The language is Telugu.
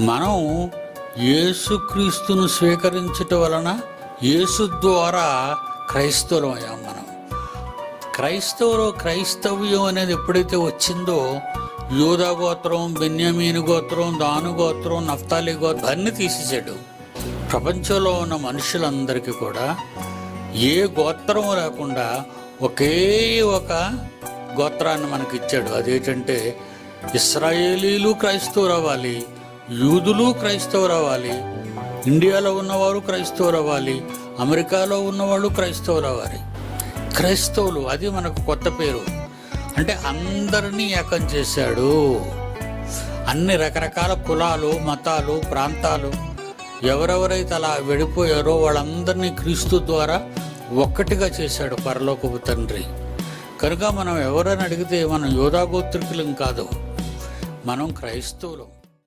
మనం యేసుక్రీస్తును స్వీకరించటం వలన యేసు ద్వారా క్రైస్తవులం అయ్యాం. మనం క్రైస్తవ్యం అనేది ఎప్పుడైతే వచ్చిందో యూదా గోత్రం, బెన్యామీను గోత్రం, దాను గోత్రం, నఫ్తాలి గోత్రం అన్నీ తీసేసాడు. ప్రపంచంలో ఉన్న మనుషులందరికీ కూడా ఏ గోత్రం లేకుండా ఒకే ఒక గోత్రాన్ని మనకి ఇచ్చాడు. అదేంటంటే ఇశ్రాయేలీలు క్రైస్తవులు అవ్వాలి, యూదులు క్రైస్తవులు అవ్వాలి, ఇండియాలో ఉన్నవారు క్రైస్తవులు అవ్వాలి, అమెరికాలో ఉన్నవాళ్ళు క్రైస్తవులు అవ్వాలి. క్రైస్తవులు అది మనకు కొత్త పేరు. అంటే అందరినీ ఏకం చేశాడు. అన్ని రకరకాల కులాలు, మతాలు, ప్రాంతాలు ఎవరెవరైతే అలా వెళ్ళిపోయారో వాళ్ళందరినీ క్రీస్తు ద్వారా ఒక్కటిగా చేశాడు పరలోకపు తండ్రి. కనుక మనం ఎవరైనా అడిగితే మనం యూదా గోత్రికులం కాదు, మనం క్రైస్తవులం.